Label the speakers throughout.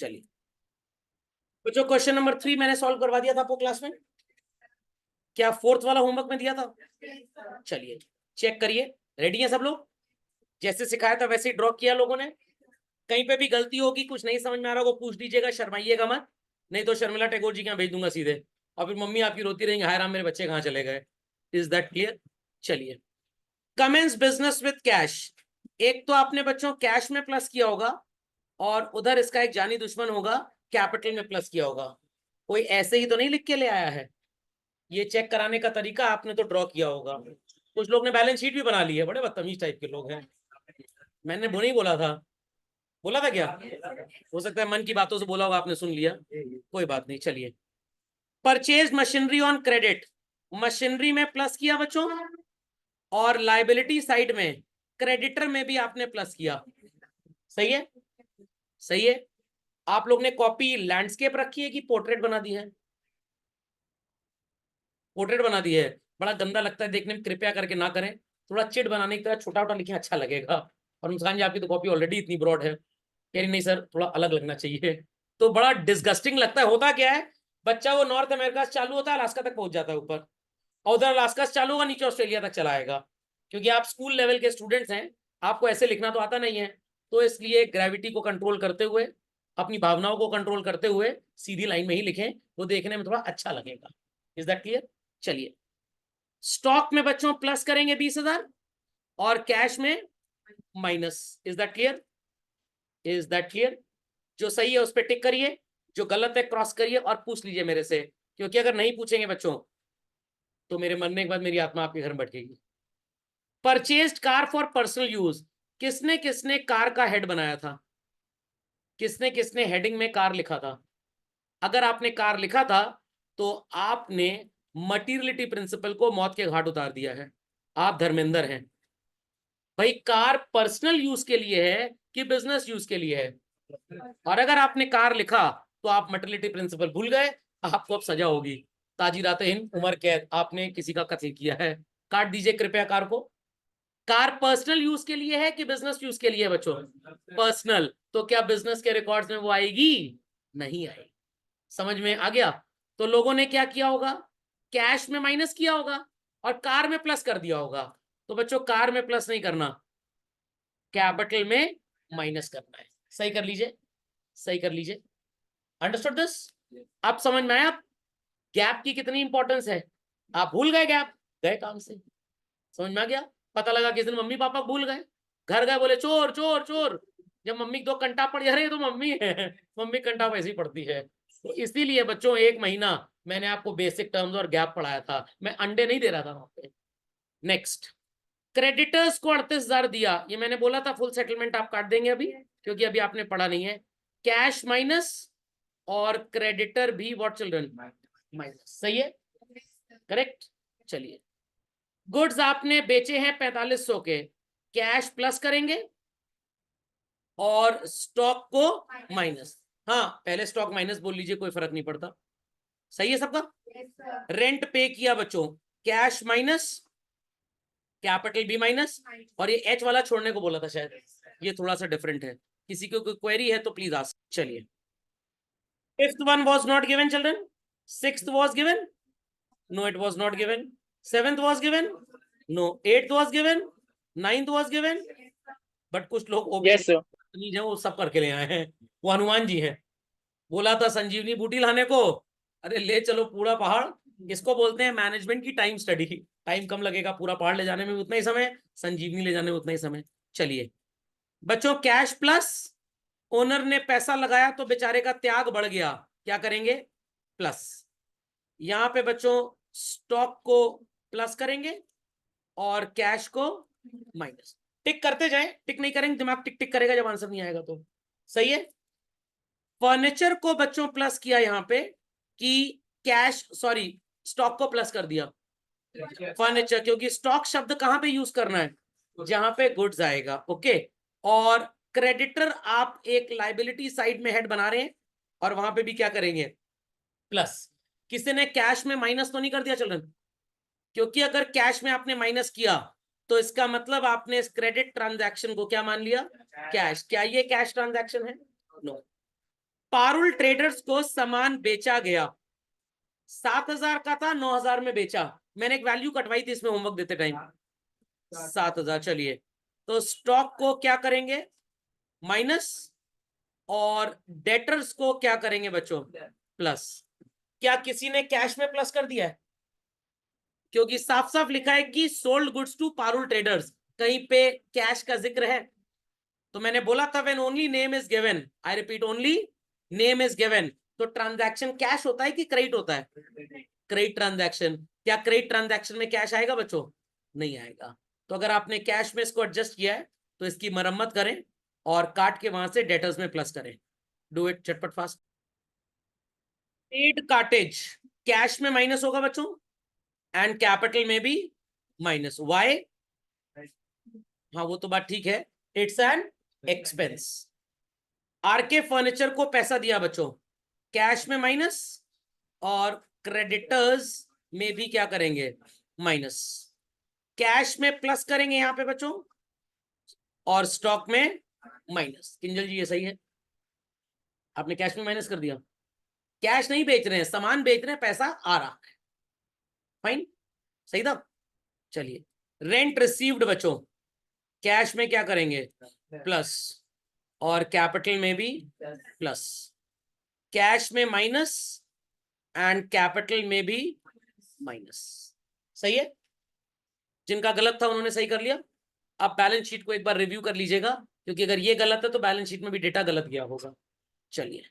Speaker 1: चलिए बच्चों, question number 3 मैंने सॉल्व करवा दिया था आपको क्लास में। क्या 4th वाला होमवर्क में दिया था? चलिए चेक करिए। रेडी है सब लोग? जैसे सिखाया था वैसे ही ड्रॉ किया लोगों ने। कहीं पे भी गलती होगी, कुछ नहीं समझ में आ रहा होगा, पूछ दीजिएगा, शर्माइएगा मत, नहीं तो शर्मिला टैगोर जी के यहाँ भेज दूंगा सीधे, और फिर मम्मी आपकी रोती रहेंगी, हाय राम मेरे बच्चे कहाँ चले गए। Is that clear? चलिए, कमेंस बिजनेस विद कैश। एक तो आपने बच्चों कैश में प्लस किया होगा, और उधर इसका एक जानी दुश्मन होगा, कैपिटल में प्लस किया होगा। कोई ऐसे ही तो नहीं लिख के ले आया है, ये चेक कराने का तरीका आपने तो ड्रॉ किया होगा। कुछ लोग ने बैलेंस शीट भी बना ली है, बड़े बदतमीज टाइप के लोग हैं। मैंने वो नहीं बोला था, बोला था क्या? हो सकता है मन की बातों से बोला होगा, आपने सुन लिया, कोई बात नहीं। चलिए, purchase machinery on credit, machinery में प्लस किया बच्चों, और लाइबिलिटी साइड में क्रेडिटर में भी आपने प्लस किया। सही है? सही है। आप लोग ने कॉपी लैंडस्केप रखी है कि पोर्ट्रेट बना दी है? पोर्ट्रेट बना दी है, बड़ा गंदा लगता है देखने में, कृपया करके ना करें। थोड़ा चिट बनाने की तरह छोटा छोटा लिखें, अच्छा लगेगा। और मुस्कान जी आपकी तो कॉपी ऑलरेडी इतनी ब्रॉड है, कह रही नहीं सर थोड़ा अलग लगना चाहिए, तो बड़ा डिस्गस्टिंग लगता है। होता क्या है, बच्चा वो नॉर्थ अमेरिका से चालू होता है, अलास्का तक पहुंच जाता है ऊपर, और उधर अलास्का से चालू होगा, नीचे ऑस्ट्रेलिया तक चला आएगा। क्योंकि आप स्कूल लेवल के स्टूडेंट्स हैं, आपको ऐसे लिखना तो आता नहीं है, तो इसलिए ग्रेविटी को कंट्रोल करते हुए, अपनी भावनाओं को कंट्रोल करते हुए सीधी लाइन में ही लिखें, वो देखने में थोड़ा अच्छा लगेगा। Is that clear? चलिए, स्टॉक में बच्चों प्लस करेंगे 20,000, और कैश में minus. Is that clear? Is that clear? जो सही है उस पर टिक करिए, जो गलत है क्रॉस करिए, और पूछ लीजिए मेरे से, क्योंकि अगर नहीं पूछेंगे बच्चों तो मेरे मरने के बाद मेरी आत्मा आपके घर में बैठेगी। Purchased car for personal use, किसने किसने कार का हेड बनाया था? किसने किसने हेडिंग में कार लिखा था? अगर आपने कार लिखा था तो आपने मटीरियलिटी प्रिंसिपल को मौत के घाट उतार दिया है, आप धर्मेंद्र हैं। भाई कार पर्सनल यूज के लिए है कि बिजनेस यूज के लिए है? और अगर आपने कार लिखा तो आप मटीरियलिटी प्रिंसिपल भूल गए, आपको अब सजा होगी, ताजीराते हिंद, उम्र कैद, आपने किसी का कत्ल किया है। काट दीजिए कृपया कार को। कार पर्सनल यूज के लिए है कि बिजनेस यूज के लिए बच्चों? पर्सनल। तो क्या बिजनेस के रिकॉर्ड्स में वो आएगी? नहीं आएगी। समझ में आ गया? तो लोगों ने क्या किया होगा, कैश में माइनस किया होगा और कार में प्लस कर दिया होगा। तो बच्चों कार में प्लस नहीं करना, कैपिटल में माइनस करना है। सही कर लीजिए, सही कर लीजिए। Understood this? आप समझ में आया गैप की कितनी इंपॉर्टेंस है? आप भूल गए गैप, गए काम से। समझ में आ गया? पता लगा किस दिन मम्मी पापा भूल गए, घर गए बोले चोर चोर चोर, जब मम्मी 2 घंटा पड़ जा रही है तो मम्मी है, मम्मी घंटा वैसे ही पड़ती है। तो इसीलिए बच्चों 1 महीना मैंने आपको बेसिक टर्म्स और गैप पढ़ाया था, मैं अंडे नहीं दे रहा था वहां पे। नेक्स्ट, क्रेडिटर्स को 38,000 दिया, ये मैंने बोला था फुल सेटलमेंट आप काट देंगे अभी, क्योंकि अभी आपने पढ़ा नहीं है। कैश माइनस और क्रेडिटर भी व्हाट चिल्ड्रन? माइनस। सही है? करेक्ट। चलिए, गुड्स आपने बेचे हैं 4500 के, कैश प्लस करेंगे और स्टॉक को माइनस। हाँ पहले स्टॉक माइनस बोल लीजिए, कोई फर्क नहीं पड़ता। सही है सबका? रेंट पे किया बच्चों, कैश माइनस, कैपिटल भी माइनस, और ये एच वाला छोड़ने को बोला था शायद, ये थोड़ा सा डिफरेंट है। किसी को कोई क्वेरी है तो प्लीज आस्क। चलिए, 5th one was not given children, 6th was given, no it was not given, 7th was given, no, 8th was given, 9th was given, but कुछ लोग
Speaker 2: यस सर।
Speaker 1: है वो सब करके ले आए हैं। वो हनुमान जी हैं, बोला था संजीवनी बूटी लाने को, अरे ले चलो पूरा पहाड़। इसको बोलते हैं मैनेजमेंट की टाइम स्टडी। टाइम कम लगेगा, पूरा पहाड़ ले जाने में उतना ही समय, संजीवनी ले जाने में उतना ही समय। चलिए बच्चों, कैश प्लस, ओनर ने पैसा लगाया तो बेचारे का त्याग बढ़ गया, क्या करेंगे? प्लस। यहां पे बच्चों स्टॉक को प्लस करेंगे और कैश को माइनस। टिक करते जाएं, टिक नहीं करेंगे दिमाग टिक टिक करेगा जब आंसर नहीं आएगा तो। सही है? फर्नीचर को बच्चों प्लस किया यहां पे कि कैश, सॉरी स्टॉक को प्लस कर दिया फर्नीचर, क्योंकि स्टॉक शब्द कहां पे यूज करना है? जहां पे गुड्स आएगा। ओके, और क्रेडिटर आप एक लाइबिलिटी साइड में हेड बना रहे हैं, और वहां पे भी क्या करेंगे? प्लस। किसी ने कैश में माइनस तो नहीं कर दिया चिल्ड्रन? क्योंकि अगर कैश में आपने माइनस किया तो इसका मतलब आपने इस क्रेडिट ट्रांजैक्शन को क्या मान लिया? कैश। क्या ये कैश ट्रांजैक्शन है? नो। पारुल ट्रेडर्स को सामान बेचा गया, 7,000 का था, 9,000 में बेचा। मैंने एक वैल्यू कटवाई थी इसमें होमवर्क देते टाइम, 7,000। चलिए, तो स्टॉक को क्या करेंगे, माइनस, और डेटर्स को क्या करेंगे बच्चों, प्लस। क्या किसी ने कैश में प्लस कर दिया है? क्योंकि साफ साफ लिखा है कि sold goods to Parul traders, कहीं पे कैश का जिक्र है। तो मैंने बोला था when only name is given, I repeat, only name is given, तो ट्रांजैक्शन कैश होता है कि क्रेडिट होता है? Credit transaction. क्या क्रेडिट ट्रांजैक्शन में कैश आएगा बच्चों? नहीं आएगा। तो अगर आपने कैश में इसको एडजस्ट किया है तो इसकी मरम्मत करें और काट के वहां से डेटर्स में प्लस करें। डू इट चटपट फास्ट। पेड काटेज कैश में माइनस होगा बच्चों, एंड कैपिटल में भी माइनस। वाई? हाँ वो तो बात ठीक है, it's an expense. R K furniture को पैसा दिया बच्चों, कैश में माइनस, और क्रेडिटर्स में भी क्या करेंगे, माइनस। कैश में प्लस करेंगे यहां पे बच्चों, और स्टॉक में माइनस। किंजल जी ये सही है, आपने कैश में माइनस कर दिया। कैश नहीं बेच रहे हैं, सामान बेच रहे हैं, पैसा आ रहा है। फाइन, सही था। चलिए, रेंट रिसीव्ड बच्चों, कैश में क्या करेंगे, प्लस, और कैपिटल में भी प्लस। कैश में माइनस एंड कैपिटल में भी माइनस। सही है, जिनका गलत था उन्होंने सही कर लिया। आप बैलेंस शीट को एक बार रिव्यू कर लीजिएगा, क्योंकि अगर ये गलत है तो बैलेंस शीट में भी डेटा गलत गया होगा। चलिए,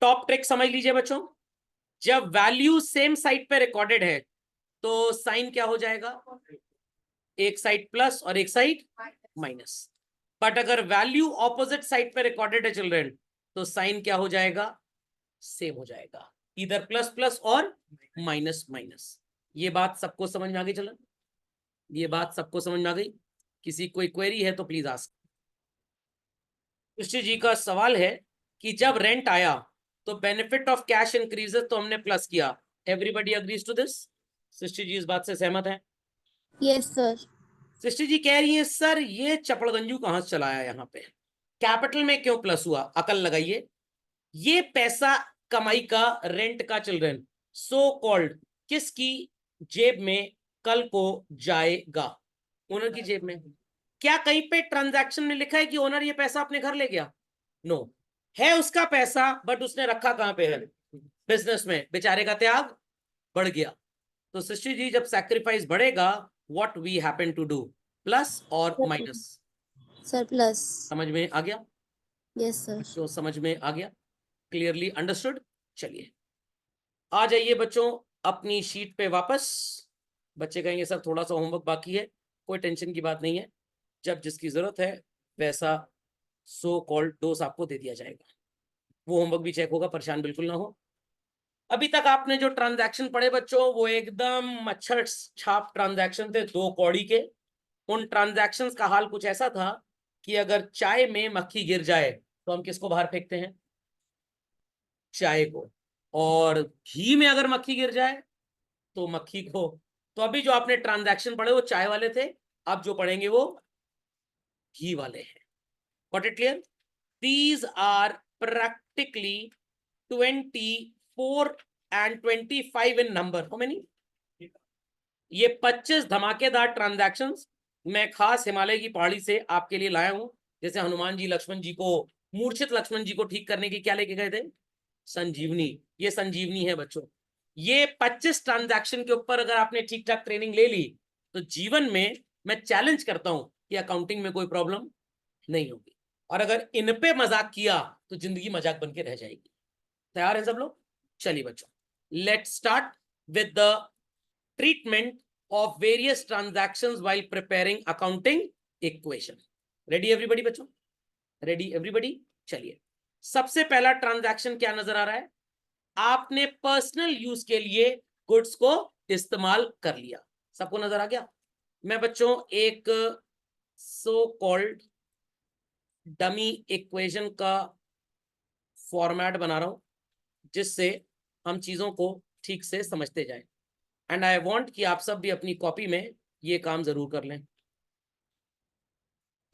Speaker 1: टॉप ट्रिक समझ लीजिए बच्चों। जब वैल्यू सेम साइड पे रिकॉर्डेड है तो साइन क्या हो जाएगा, एक साइड प्लस और एक साइड माइनस। बट अगर वैल्यू ऑपोजिट साइड पे रिकॉर्डेड है चिल्ड्रन, तो साइन क्या हो जाएगा, सेम हो जाएगा, इधर प्लस प्लस और माइनस माइनस। ये बात सबको समझ में आ गई चिल्ड्रन? ये बात सबको समझ में आ गई? किसी कोई क्वेरी है तो प्लीज आस्क। कृष्ण जी का सवाल है कि जब रेंट आया तो बेनिफिट ऑफ कैश इंक्रीजेस, तो हमने प्लस किया। Everybody agrees to this? Srishti ji इस बात से सहमत है?
Speaker 2: Yes sir.
Speaker 1: सृष्टि जी कह रही है सर ये चपड़गंजू कहां से चलाया यहाँ पे, कैपिटल में क्यों प्लस हुआ? अकल लगाइए, ये पैसा कमाई का, रेंट का चिल्ड्रन, सो कॉल्ड किसकी जेब में कल को जाएगा? ओनर की जेब में। क्या कहीं पे ट्रांजैक्शन में लिखा है कि ओनर ये पैसा अपने घर ले गया? नो, है उसका पैसा, बट उसने रखा कहां पे है, बिजनेस में। बेचारे का त्याग बढ़ गया। तो सृष्टि जी जब सैक्रिफाइस बढ़ेगा, what we happen to do, plus और माइनस?
Speaker 2: Sir plus.
Speaker 1: समझ में आ गया?
Speaker 2: Yes sir.
Speaker 1: तो समझ में आ गया, क्लियरली अंडरस्टूड। चलिए, आ जाइए बच्चों अपनी शीट पे वापस। बच्चे कहेंगे सर थोड़ा सा होमवर्क बाकी है, कोई टेंशन की बात नहीं है, जब जिसकी जरूरत है वैसा सो कॉल्ड डोज आपको दे दिया जाएगा। वो होमवर्क भी चेक होगा, परेशान बिल्कुल ना हो। अभी तक आपने जो ट्रांजैक्शन पढ़े बच्चों, वो एकदम मच्छर छाप ट्रांजैक्शन थे, 2 कौड़ी के। उन ट्रांजैक्शंस का हाल कुछ ऐसा था कि अगर चाय में मक्खी गिर जाए तो हम किसको बाहर फेंकते हैं, चाय को। और घी में अगर मक्खी गिर जाए तो मक्खी को। तो अभी जो आपने ट्रांजैक्शन पढ़े वो चाय वाले थे, अब जो पढ़ेंगे वो घी वाले हैं। Got it clear? These are practically 24 and 25 in number. How many? ये 25 धमाकेदार ट्रांजैक्शंस मैं खास हिमालय की पहाड़ी से आपके लिए लाया हूं। जैसे हनुमान जी लक्ष्मण जी को, मूर्छित लक्ष्मण जी को ठीक करने की क्या लेके गए थे, संजीवनी। ये संजीवनी है बच्चों। ये 25 ट्रांजैक्शन के ऊपर अगर आपने ठीक ठाक ट्रेनिंग ले ली तो जीवन में मैं चैलेंज करता हूं कि अकाउंटिंग में कोई प्रॉब्लम नहीं होगी। और अगर इन पे मजाक किया तो जिंदगी मजाक बन के रह जाएगी। तैयार है सब लोग? चलिए बच्चों, let's start with the treatment of various transactions while preparing accounting equation. Ready everybody बच्चों? Ready everybody? चलिए, सबसे पहला ट्रांजैक्शन क्या नजर आ रहा है, आपने पर्सनल यूज के लिए गुड्स को इस्तेमाल कर लिया। सबको नजर आ गया? मैं बच्चों एक सो कॉल्ड डमी इक्वेशन का फॉर्मेट बना रहा हूं जिससे हम चीजों को ठीक से समझते जाएं। एंड आई वांट कि आप सब भी अपनी कॉपी में ये काम जरूर कर लें।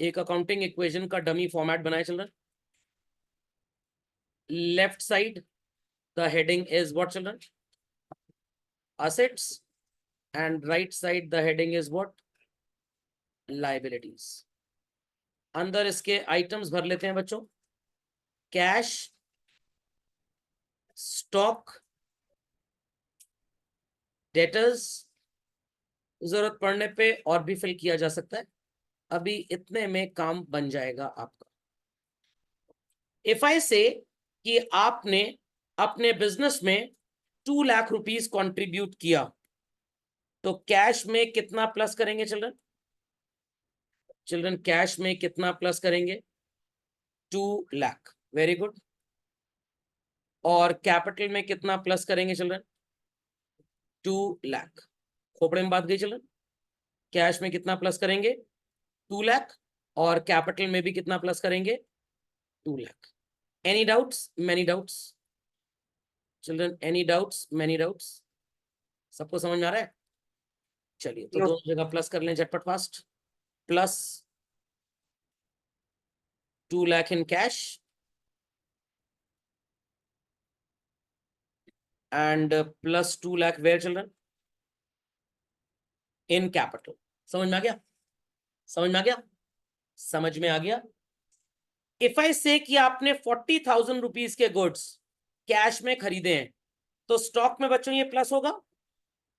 Speaker 1: एक अकाउंटिंग इक्वेशन का डमी फॉर्मेट बनाए चल रहा है। Left side, the heading is what, children? Assets. And right side, the heading is what? Liabilities. अंदर इसके आइटम्स भर लेते हैं बच्चों. Cash, stock, debtors. जरूरत पड़ने पे और भी फिल किया जा सकता है. अभी इतने में काम बन जाएगा आपका. इफ आई से कि आपने अपने बिजनेस में 2 लाख रुपीस कंट्रीब्यूट किया, तो कैश में कितना प्लस करेंगे चिल्ड्रन? चिल्ड्रन कैश में कितना प्लस करेंगे? 2 लाख. Very good. और कैपिटल में कितना प्लस करेंगे चिल्ड्रन? 2 लाख. खोपड़े में बात गई चिल्ड्रन. कैश में कितना प्लस करेंगे? 2 लाख. और कैपिटल में भी कितना प्लस करेंगे? 2 lakh. Any doubts? Many doubts? Children any doubts? Many doubts? सबको समझ में आ रहा है? चलिए तो दो जगह प्लस कर लें झटपट fast. Plus 2 lakh in cash and plus 2 lakh where children? In capital. समझ में आ गया? समझ में आ गया? समझ में आ गया? If I say कि आपने 40,000 रुपीस के गुड्स कैश में खरीदे हैं, तो स्टॉक में बच्चों ये प्लस होगा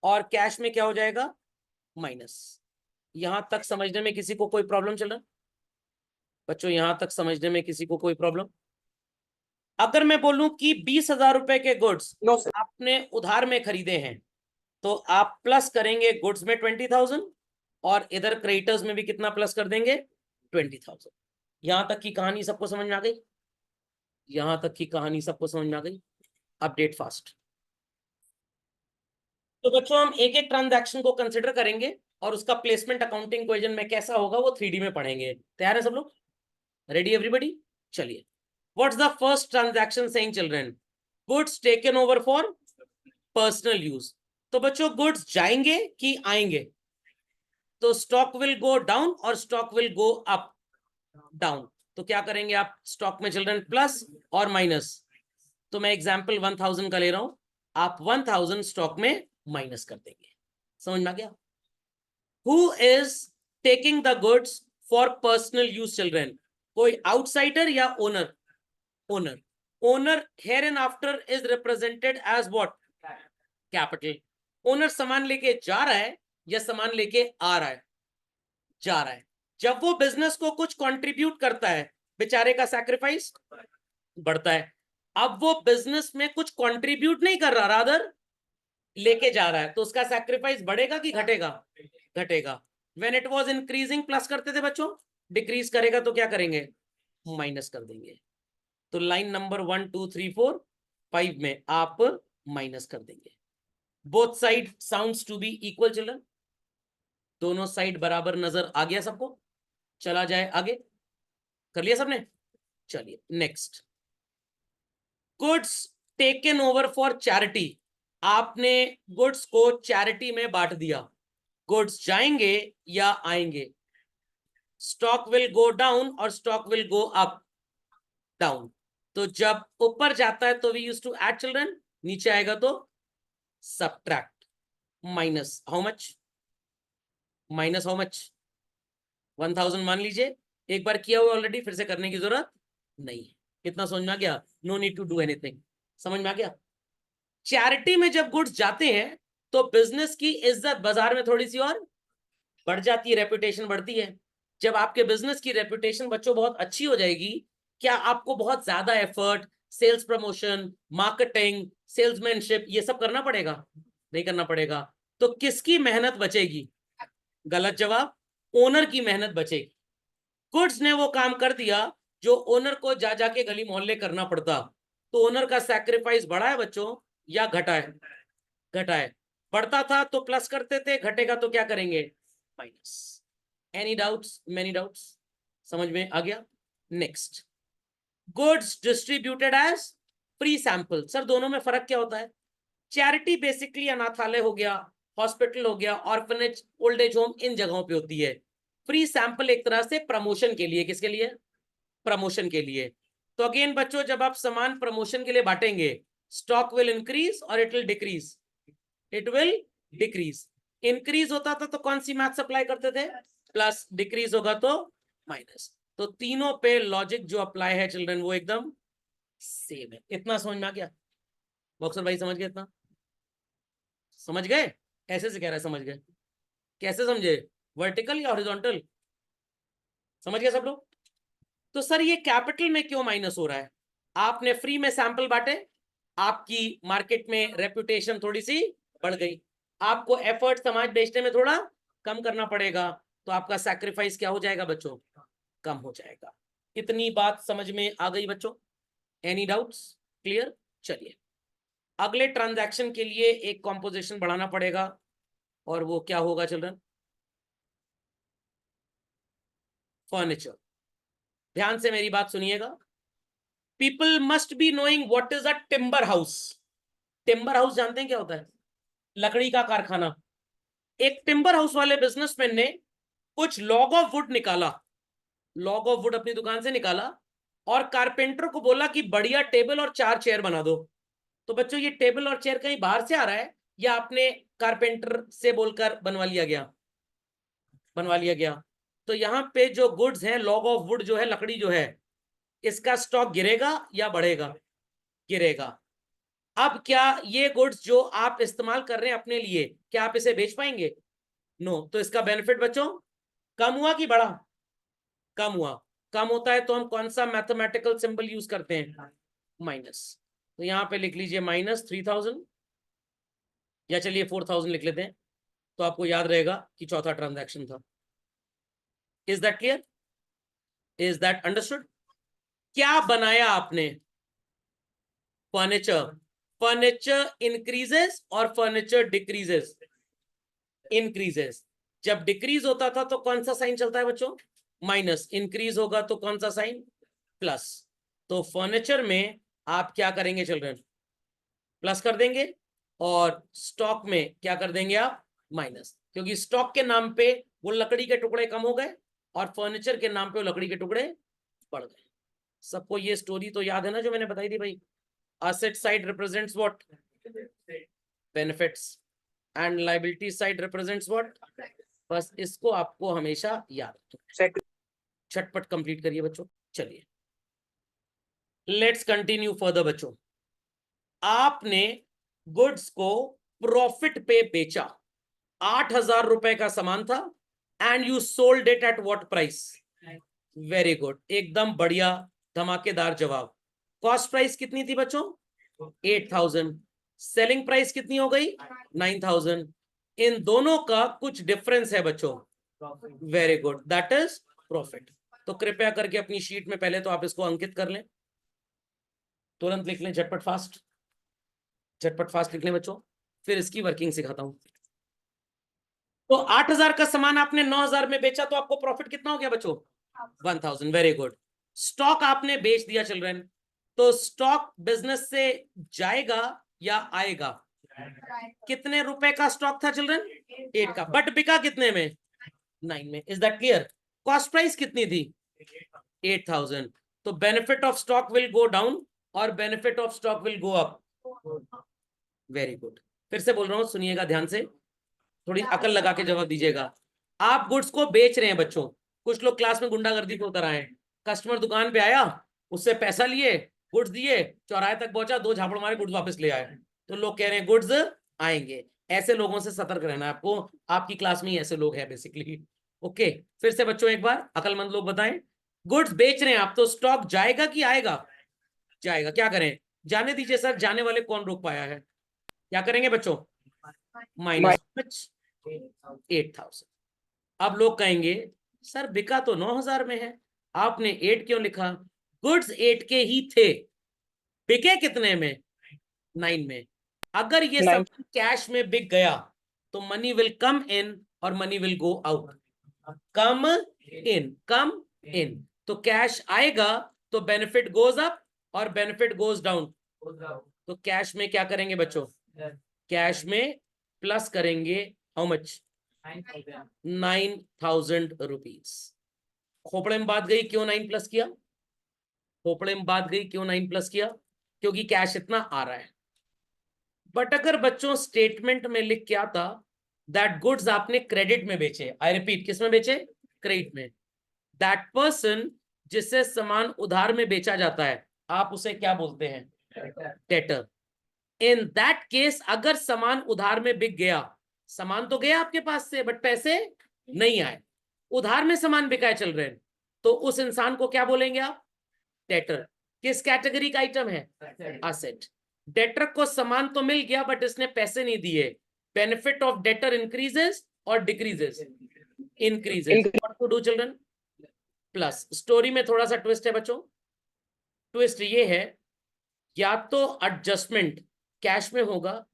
Speaker 1: और कैश में क्या हो जाएगा? माइनस. यहां तक समझने में किसी को कोई प्रॉब्लम चल? बच्चों यहां तक समझने में किसी को कोई प्रॉब्लम? अगर मैं बोलूं कि 20,000 रुपए के गुड्स आपने उधार में खरीदे हैं, तो आप प्लस करेंगे गुड्स में 20,000 और इधर क्रेडिटर्स में भी कितना प्लस कर देंगे? 20,000. यहां तक की कहानी सबको समझ में आ गई? यहां तक की कहानी सबको समझ में आ गई? Update fast. तो बच्चों हम एक एक ट्रांजैक्शन को कंसिडर करेंगे और उसका प्लेसमेंट अकाउंटिंग इक्वेशन में कैसा होगा वो 3D में पढ़ेंगे. तैयार है सब लोग? Ready everybody? चलिए. What's the first transaction saying children? Goods taken over for personal use. तो बच्चों गुड्स जाएंगे कि आएंगे? तो स्टॉक विल गो डाउन और stock will go up. Down. तो क्या करेंगे आप स्टॉक में चिल्ड्रन? प्लस और माइनस. तो मैं एग्जांपल 1000 का ले रहा हूं, आप 1000 स्टॉक में माइनस कर देंगे. समझ में आ गया? Who is taking the goods for personal use children? कोई आउटसाइडर या owner? Owner. Owner here and after is represented as what? Capital. Owner सामान लेके जा रहा है या सामान लेके आ रहा है? जा रहा है. जब वो बिजनेस को कुछ कंट्रीब्यूट करता है, बेचारे का सैक्रिफाइस बढ़ता है. अब वो बिजनेस में कुछ कंट्रीब्यूट नहीं कर रहा, रादर लेके जा रहा है, तो उसका सैक्रिफाइस बढ़ेगा कि घटेगा? घटेगा. When it was increasing plus करते थे बच्चों, डिक्रीज करेगा तो क्या करेंगे? माइनस कर देंगे. तो लाइन नंबर 1 2 3 4 5 में आप माइनस कर देंगे. Both side sounds to be equal children. दोनों साइड बराबर नजर आ गया सबको? चला जाए आगे. कर लिया सबने? चलिए next. Goods taken over for charity. आपने गुड्स को चैरिटी में बांट दिया. गुड्स जाएंगे या आएंगे? स्टॉक विल गो डाउन और stock will go up. Down. तो जब ऊपर जाता है तो we use to add children, नीचे आएगा तो subtract. Minus how much? Minus how much? 1000 मान लीजिए. एक बार किया हुआ ऑलरेडी, फिर से करने की जरूरत नहीं है. कितना समझ में आ गया? No need to do anything. समझ में आ गया? चैरिटी में जब गुड्स जाते हैं तो बिजनेस की इज्जत बाजार में थोड़ी सी और बढ़ जाती है, रेपुटेशन बढ़ती है. जब आपके बिजनेस की रेपुटेशन बच्चों बहुत अच्छी हो जाएगी, क्या आपको बहुत ज्यादा effort, sales promotion, marketing, salesmanship ये सब करना पड़ेगा? नहीं करना पड़ेगा. तो किसकी मेहनत बचेगी? गलत जवाब. ओनर की मेहनत बचेगी. गुड्स ने वो काम कर दिया जो ओनर को जा जाके गली मोहल्ले करना पड़ता. तो ओनर का सैक्रिफाइस बढ़ा है बच्चों या घटा है? घटा है. बढ़ता था तो प्लस करते थे, घटेगा तो क्या करेंगे? Minus. Any doubts? Many doubts? समझ में आ गया? Next. Goods distributed as free sample. Sir दोनों में फर्क क्या होता है? चैरिटी बेसिकली अनाथालय हो गया, हॉस्पिटल हो गया, ऑर्फनेज, ओल्ड एज होम, इन जगहों पे होती है. फ्री सैंपल एक तरह से प्रमोशन के लिए. किसके लिए? प्रमोशन के लिए. तो अगेन बच्चों, जब आप सामान प्रमोशन के लिए बांटेंगे, स्टॉक विल इंक्रीज और it will decrease, it will decrease. Increase होता था तो कौन सी मैथ्स अप्लाई करते थे, प्लस, डिक्रीज होगा तो माइनस। तो तीनों पे लॉजिक जो अप्लाई है चिल्ड्रन वो एकदम सेम है। इतना समझ में आ गया? बॉक्सर भाई समझ गए? इतना समझ गए? ऐसे से कह रहा है समझ गए, कैसे समझे, वर्टिकल या हॉरिजॉन्टल? समझ गए सब लोग? तो सर ये कैपिटल में क्यों माइनस हो रहा है? आपने फ्री में सैंपल बांटे, आपकी मार्केट में रेपुटेशन थोड़ी सी बढ़ गई, आपको एफर्ट समाज बेचने में थोड़ा कम करना पड़ेगा, तो आपका सैक्रिफाइस क्या हो जाएगा बच्चों, कम हो जाएगा। इतनी बात समझ में आ गई बच्चों? Any doubts? क्लियर? चलिए, अगले ट्रांजैक्शन के लिए एक कॉम्पोजिशन बढ़ाना पड़ेगा, और वो क्या होगा चिल्ड्रन? फर्नीचर। ध्यान से मेरी बात सुनिएगा। People must be knowing what is a timber house. Timber house जानते हैं क्या होता है? लकड़ी का कारखाना। एक टिम्बर हाउस वाले बिजनेसमैन ने कुछ लॉग ऑफ वुड निकाला, लॉग ऑफ वुड अपनी दुकान से निकाला, और कारपेंटर को बोला कि बढ़िया टेबल और 4 चेयर बना दो। तो बच्चों ये टेबल और चेयर कहीं बाहर से आ रहा है या आपने कारपेंटर से बोलकर बनवा लिया गया? बनवा लिया गया। तो यहाँ पे जो गुड्स हैं, लॉग ऑफ वुड जो है, लकड़ी जो है, इसका स्टॉक गिरेगा या बढ़ेगा? गिरेगा। अब क्या ये गुड्स जो आप इस्तेमाल कर रहे हैं अपने लिए, क्या आप इसे बेच पाएंगे? नो। तो इसका बेनिफिट बच्चों कम हुआ कि बढ़ा? कम हुआ। कम होता है तो हम कौन सा मैथमेटिकल सिंबल यूज करते हैं? माइनस। तो यहां पे लिख लीजिए -3000, या चलिए 4000 लिख लेते हैं, तो आपको याद रहेगा कि चौथा ट्रांजैक्शन था। Is that clear? Is that understood? क्या बनाया आपने? फर्नीचर। फर्नीचर इंक्रीजेस और फर्नीचर डिक्रीजेस? इंक्रीजेस। जब डिक्रीज होता था तो कौन सा साइन चलता है बच्चों? माइनस। इंक्रीज होगा तो कौन सा साइन? प्लस। तो फर्नीचर में आप क्या करेंगे चिल्ड्रन? प्लस कर देंगे, और स्टॉक में क्या कर देंगे आप? माइनस, क्योंकि स्टॉक के नाम पे वो लकड़ी के टुकड़े कम हो गए और फर्नीचर के नाम पे वो लकड़ी के टुकड़े बढ़ गए। सबको ये स्टोरी तो याद है ना जो मैंने बताई थी भाई? asset side represents what? benefits, and liability side represents what? बस इसको आपको हमेशा याद रखना। झटपट कंप्लीट करिए बच्चों। चलिए, लेट्स कंटिन्यू फर्दर बच्चों। आपने गुड्स को प्रॉफिट पे बेचा, 8000 रुपए का सामान था, and you sold it at what price? Very good, एकदम बढ़िया, धमाकेदार जवाब। कॉस्ट प्राइस कितनी थी बच्चों? 8000। सेलिंग प्राइस कितनी हो गई? 9000। इन दोनों का कुछ डिफरेंस है बच्चों। Very good, that is profit. तो कृपया करके अपनी शीट में पहले तो आप इसको अंकित कर लें, तुरंत लिख लें, झटपट फास्ट, झटपट फास्ट लिख लें बच्चों, फिर इसकी वर्किंग सिखाता हूं। तो 8000 का सामान आपने 9000 में बेचा, तो आपको प्रॉफिट कितना हो गया बच्चों? 1000। Very good. स्टॉक आपने बेच दिया चिल्ड्रन, तो स्टॉक बिजनेस से जाएगा या आएगा? कितने रुपए का स्टॉक था चिल्ड्रन? 8 का। बट बिका कितने में? 9 में। Is that clear? Cost price कितनी थी? 8000। तो benefit of stock will go down और benefit of stock will go up. Very good. फिर से बोल रहा हूं, सुनिएगा ध्यान से, थोड़ी अकल लगा के जवाब दीजिएगा। आप गुड्स को बेच रहे हैं बच्चों, कुछ लोग क्लास में गुंडागर्दी पे उतर आए हैं। कस्टमर दुकान पे आया, उससे पैसा लिए, गुड्स दिए, चौराहे तक पहुंचा, 2 झापड़ मारे, गुड्स वापस ले आए। तो लोग कह रहे हैं गुड्स आएंगे। ऐसे लोगों से सतर्क रहना है आपको, आपकी क्लास में ही ऐसे लोग हैं बेसिकली। ओके, फिर से बच्चों एक बार अकलमंद लोग बताएं, गुड्स बेच रहे हैं आप, तो स्टॉक जाएगा कि आएगा? जाएगा। क्या करें? जाने दीजिए सर, जाने वाले कौन रोक पाया है? क्या करेंगे बच्चों? -8000। अब लोग कहेंगे सर बिका तो 9000 में है, आपने 8 क्यों लिखा? गुड्स 8 के ही थे, बिके कितने में? 9 में। अगर ये सब कैश में बिक गया तो मनी विल कम इन और मनी विल गो आउट। कम इन, कम इन। तो कैश आएगा तो बेनिफिट गोज अप और बेनिफिट गोज डाउन। तो कैश में क्या करेंगे बच्चों? कैश में प्लस करेंगे। How much? 9000 रुपीज। खोपड़े में बात गई, क्यों 9 प्लस किया? खोपड़े में बात गई, क्यों 9 प्लस किया, क्योंकि कैश इतना आ रहा है। बट अगर बच्चों स्टेटमेंट में लिख के आता दैट गुड्स आपने क्रेडिट में बेचे, आई रिपीट, किस में बेचे, क्रेडिट में, दैट पर्सन जिससे सामान उधार में बेचा जाता है, आप उसे क्या बोलते हैं, डेटर। इन दैट केस अगर सामान उधार में बिक गया, सामान तो गया आपके पास से बट पैसे नहीं आए, उधार में सामान बिकाए चल रहे हैं, तो उस इंसान को क्या बोलेंगे आप, डेटर। किस कैटेगरी का आइटम है, एसेट। डेटर को सामान तो मिल गया बट इसने पैसे नहीं दिए, बेनिफिट ऑफ डेटर इंक्रीजेस और decreases, increases. What to do children, plus. Story में थोड़ा सा ट्विस्ट है बच्चों, ट्विस्ट ये है, या तो एडजस्टमेंट कैश में होगा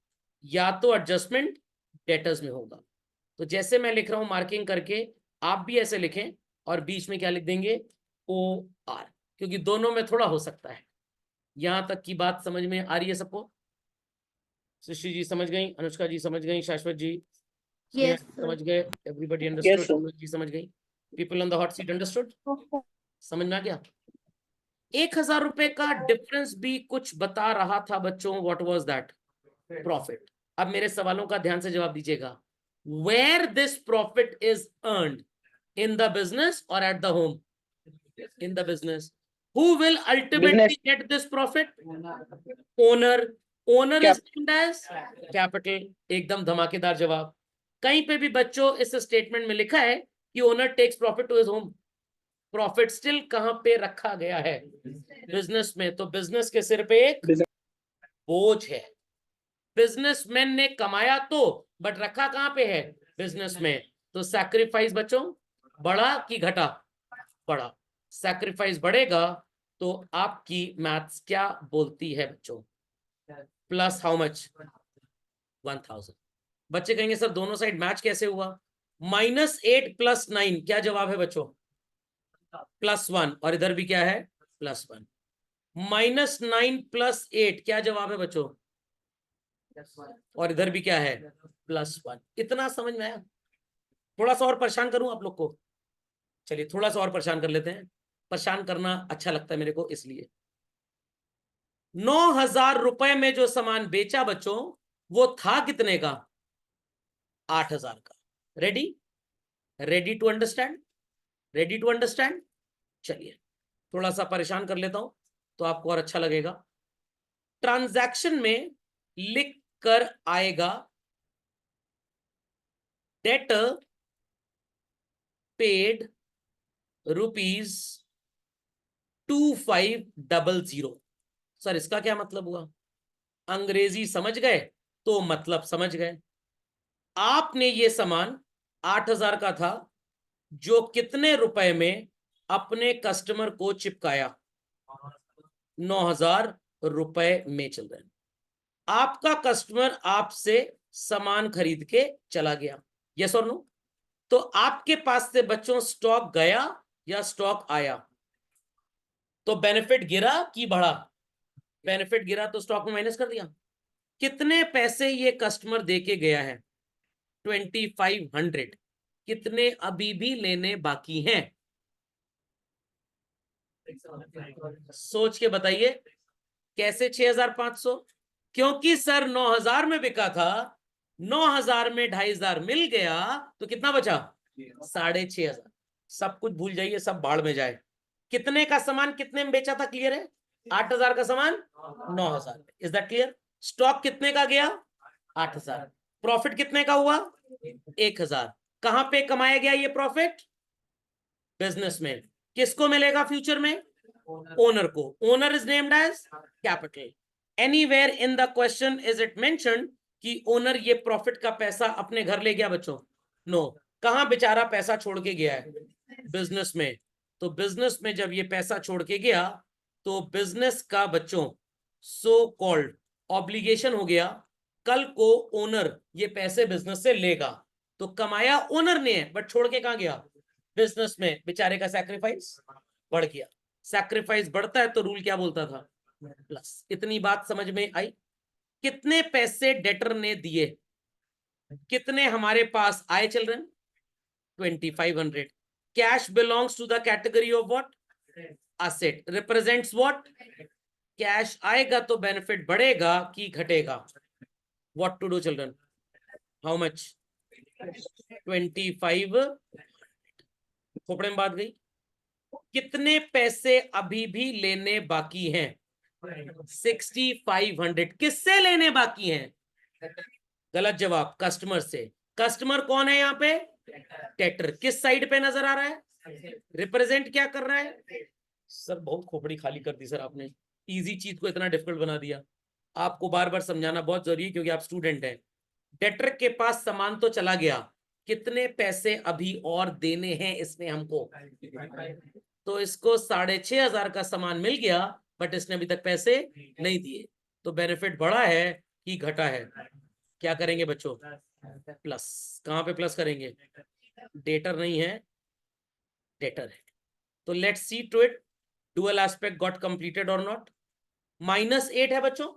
Speaker 1: या तो एडजस्टमेंट डेटर्स में होगा। तो जैसे मैं लिख रहा हूं मार्किंग करके, आप भी ऐसे लिखें और बीच में क्या लिख देंगे, ओ आर, क्योंकि दोनों में थोड़ा हो सकता है। यहां तक की बात समझ में आ रही है सबको, सृष्टि जी समझ गई, अनुष्का जी समझ गई, शाश्वत जी
Speaker 2: Yes, sir.
Speaker 1: समझ गए, एवरीबॉडी अंडरस्टूड, जी समझ गई, people on the hot seat understood, समझ में आ गया। 1,000 रुपए का डिफरेंस भी कुछ बता रहा था बच्चों, व्हाट वाज दैट, प्रॉफिट। अब मेरे सवालों का ध्यान से जवाब दीजिएगा, where this profit is earned, in the business और at the home, in the business. Who will ultimately get this profit, owner, owner is named as capital, एकदम धमाकेदार जवाब। कहीं पे भी बच्चों इस स्टेटमेंट में लिखा है कि owner takes profit to his home, profit still कहां पे रखा गया है, बिजनेस में। तो बिजनेस के सिर पे एक बोझ है, बिजनेसमैन ने कमाया तो बट रखा कहां पे है, बिजनेस में। तो सैक्रिफाइस बच्चों बढ़ा कि घटा, बढ़ा। सैक्रिफाइस बढ़ेगा तो आपकी मैथ्स क्या बोलती है बच्चों, प्लस हाउ मच, 1000। बच्चे कहेंगे सर दोनों साइड मैच कैसे हुआ, -8 + 9 क्या जवाब है बच्चों, +1, और इधर भी क्या है, +1। -9 + 8 क्या जवाब है बच्चों, और इधर भी क्या है, +1। इतना समझ में आया, थोड़ा सा और परेशान करूं आप लोग को, चलिए थोड़ा सा और परेशान कर लेते हैं, परेशान करना अच्छा लगता है मेरे को इसलिए। 9,000 रुपए में जो सामान बेचा बच्चों, वो था कितने का, 8,000 का। Ready, ready to understand, ready to understand. चलिए थोड़ा सा परेशान कर लेता हूं तो आपको और अच्छा लगेगा। ट्रांजैक्शन में लिख कर आएगा, डेटर पेड ₹2500। सर इसका क्या मतलब हुआ, अंग्रेजी समझ गए तो मतलब समझ गए। आपने ये सामान 8,000 का था, जो कितने रुपए में अपने कस्टमर को चिपकाया, 9,000 रुपए में चल रहे हैं। आपका कस्टमर आपसे सामान खरीद के चला गया, यस और नो। तो आपके पास से बच्चों स्टॉक गया या स्टॉक आया, तो बेनिफिट गिरा कि बढ़ा, बेनिफिट गिरा तो स्टॉक में माइनस कर दिया। कितने पैसे ये कस्टमर देके गया है, 2500। कितने अभी भी लेने बाकी हैं, सोच के बताइए। कैसे 6,500, क्योंकि सर 9,000 में बिका था, 9,000 में 2,500 मिल गया, तो कितना बचा, 6,500। सब कुछ भूल जाइए, सब बाढ़ में जाए। कितने का सामान कितने में बेचा था, क्लियर है, 8,000 का सामान 9,000। Is that clear. स्टॉक कितने का गया, 8,000। प्रॉफिट कितने का हुआ, 1,000। कहां पे कमाया गया ये प्रॉफिट, बिजनेस में। किसको मिलेगा फ्यूचर में, ओनर को। Owner is named as capital. Anywhere in the question is it mentioned कि ओनर ये प्रॉफिट का पैसा अपने घर ले गया बच्चों, नो। कहां बेचारा पैसा छोड़ के गया है, बिजनेस में। तो बिजनेस में जब ये पैसा छोड़ के गया, तो बिजनेस का बच्चों सो कॉल्ड ऑब्लिगेशन हो गया, कल को ओनर ये पैसे बिजनेस से लेगा। तो कमाया ओनर ने है बट छोड़ के कहां गया, बिजनेस में। बेचारे का सैक्रिफाइस बढ़ गया। सैक्रिफाइस बढ़ता है तो रूल क्या बोलता था, प्लस। इतनी बात समझ में आई। कितने पैसे डेटर ने दिए, कितने हमारे पास आए children, 2,500। Cash belongs to the category of what, asset represents what? Cash आएगा तो बेनिफिट बढ़ेगा कि घटेगा? What to do children? How much? 25। Khopde में बात गई। कितने पैसे अभी भी लेने बाकी हैं? 6500। किससे लेने बाकी हैं? गलत जवाब, कस्टमर से। कस्टमर कौन है यहाँ पे? डेटर। किस साइड पे नजर आ रहा है? रिप्रेजेंट क्या कर रहा है? सर बहुत खोपड़ी खाली कर दी सर आपने, इजी चीज को इतना डिफिकल्ट बना दिया। आपको बार बार समझाना बहुत जरूरी है क्योंकि आप स्टूडेंट हैं। डेटर के पास सामान तो चला गया, कितने पैसे अभी और देने हैं इसने हमको? तो इसको 6500 का सामान मिल गया, बट इसने अभी तक पैसे नहीं दिए। तो बेनिफिट बढ़ा है कि घटा है? क्या करेंगे बच्चों? प्लस। कहां पे प्लस करेंगे? डेटर नहीं है, डेटर है। तो let's see to it, dual aspect got completed और नॉट। -8 है बच्चों,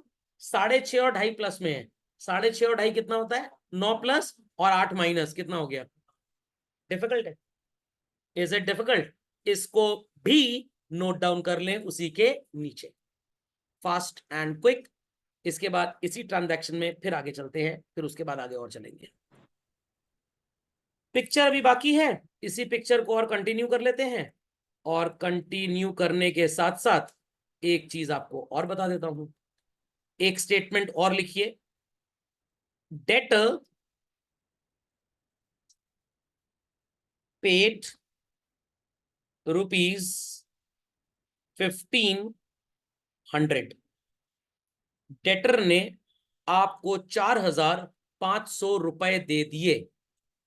Speaker 1: 6.5 और 2.5 प्लस में है। 6.5 और 2.5 कितना होता है? 9 प्लस और 8 माइनस, कितना हो गया? डिफिकल्ट है? Is it difficult? इसको भी नोट डाउन कर लें उसी के नीचे, फास्ट एंड क्विक। इसके बाद इसी ट्रांजैक्शन में फिर आगे चलते हैं, फिर उसके बाद आगे और चलेंगे। पिक्चर अभी बाकी है, इसी पिक्चर को और कंटिन्यू कर लेते हैं। और कंटिन्यू करने के साथ साथ एक चीज आपको और बता देता हूं, एक स्टेटमेंट और लिखिए। Debtor paid ₹1500। डेटर ने आपको 4500 रुपए दे दिए।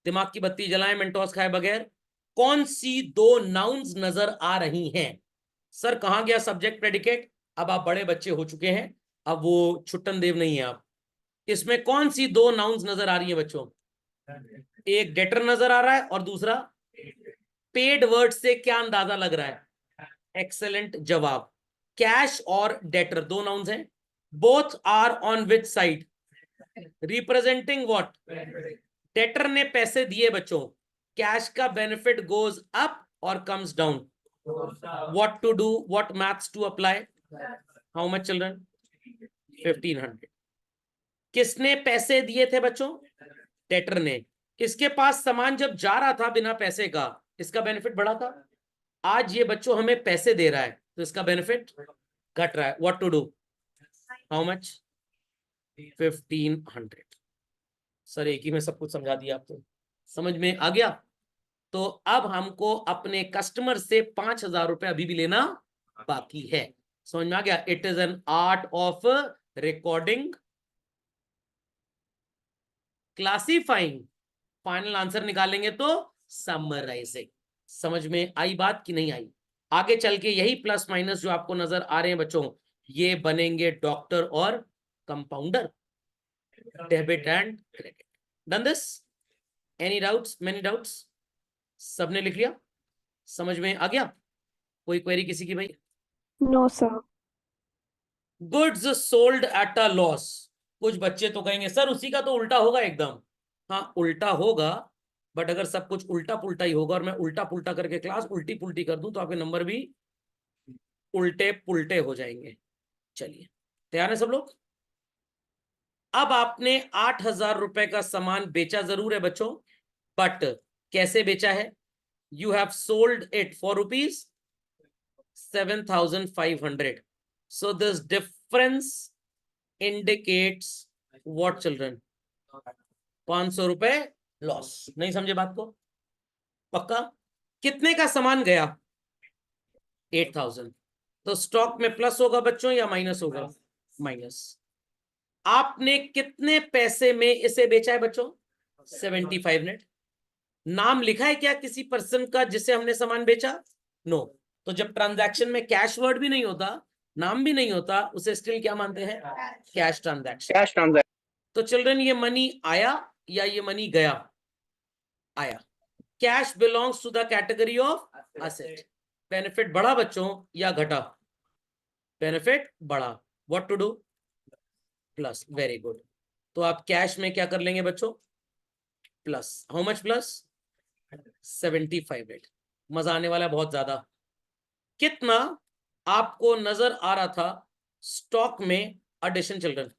Speaker 1: दिमाग की बत्ती जलाएं मेंटोस खाए बगैर। कौन सी दो नाउन्स नजर आ रही हैं? सर कहां गया सब्जेक्ट प्रेडिकेट? अब आप बड़े बच्चे हो चुके हैं, अब वो छुट्टन देव नहीं है आप। इसमें कौन सी दो नाउन्स नजर आ रही हैं बच्चों? एक डेटर नजर आ रहा है और दूसरा पेड वर्ड। से क्या अंदाजा लग रहा है? एक्सेलेंट जवाब। कैश और डेटर दो नाउन्स हैं, both are on which side? Representing what? Debtor ने पैसे दिए बच्चों, कैश का बेनिफिट गोज अप और comes down. What to do, what maths to apply? How much children? 1500। किसने पैसे दिए थे बच्चों? डेटर ने। इसके पास सामान जब जा रहा था बिना पैसे का, इसका बेनिफिट बढ़ा था। आज ये बच्चों हमें पैसे दे रहा है तो इसका बेनिफिट घट रहा है। What to do? How much? 1500। Sir एक ही में सब कुछ समझा दिया, आपको समझ में आ गया? तो अब हमको अपने कस्टमर से 5000 रुपए अभी भी लेना बाकी है। समझ में आ गया? It is an art of recording, classifying, final answer निकालेंगे तो समराइजिंग। समझ में आई बात कि नहीं आई? आगे चल के यही प्लस माइनस जो आपको नजर आ रहे हैं बच्चों, ये बनेंगे डॉक्टर और compounder, debit and credit. Done this? Any doubts? Many doubts? सबने लिख लिया? समझ में आ गया? कोई क्वेरी किसी की भाई?
Speaker 2: No sir.
Speaker 1: Goods sold at a loss. कुछ बच्चे तो कहेंगे सर उसी का तो उल्टा होगा एकदम। हाँ उल्टा होगा, बट अगर सब कुछ उल्टा पुल्टा ही होगा और मैं उल्टा पुल्टा करके क्लास उल्टी पुल्टी कर दूं तो आपके नंबर भी उल्टे पुल्टे हो जाएंगे। चलिए तैयार है सब लोग? अब आपने 8000 रुपए का सामान बेचा जरूर है बच्चों, बट कैसे बेचा है? You have sold it for ₹7500। So this difference indicates what children? 500 रुपए लॉस। नहीं समझे बात को? पक्का? कितने का सामान गया? 8000। तो स्टॉक में प्लस होगा बच्चों या माइनस होगा? माइनस। आपने कितने पैसे में इसे बेचा है बच्चों? 7500। नाम लिखा है क्या किसी पर्सन का जिससे हमने सामान बेचा? नो। तो जब ट्रांजैक्शन में कैश वर्ड भी नहीं होता, नाम भी नहीं होता, उसे स्टिल क्या मानते हैं? Cash transaction. तो चिल्ड्रन ये मनी आया या ये मनी गया? आया। Cash belongs to the category of asset. Benefit बढ़ा बच्चों या घटा? बेनिफिट बढ़ा। What to do? Plus. Very good. तो आप कैश में क्या कर लेंगे बच्चों? प्लस। How much plus? 7500। मजा आने वाला है बहुत ज्यादा। कितना? आपको नजर आ रहा था स्टॉक में एडिशन चिल्ड्रन,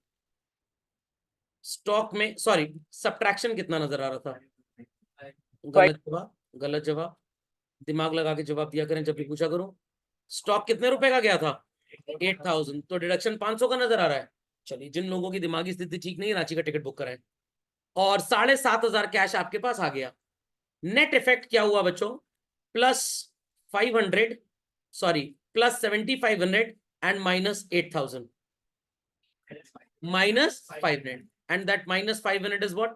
Speaker 1: स्टॉक में सॉरी सब्ट्रैक्शन कितना नजर आ रहा था? गलत जवाब, गलत जवाब। दिमाग लगा के जवाब दिया करें जब भी पूछा करूं। स्टॉक कितने रुपए का गया था? 8,000, तो डिडक्शन 500 का नजर आ रहा है। चलिए, जिन लोगों की दिमागी स्थिति ठीक नहीं है, रांची का टिकट बुक कराएं। और 7,500 कैश आपके पास आ गया। नेट इफेक्ट क्या हुआ बच्चों? Plus 500, sorry plus 7,500 and minus 8,000, minus 500, and that minus 500 is what?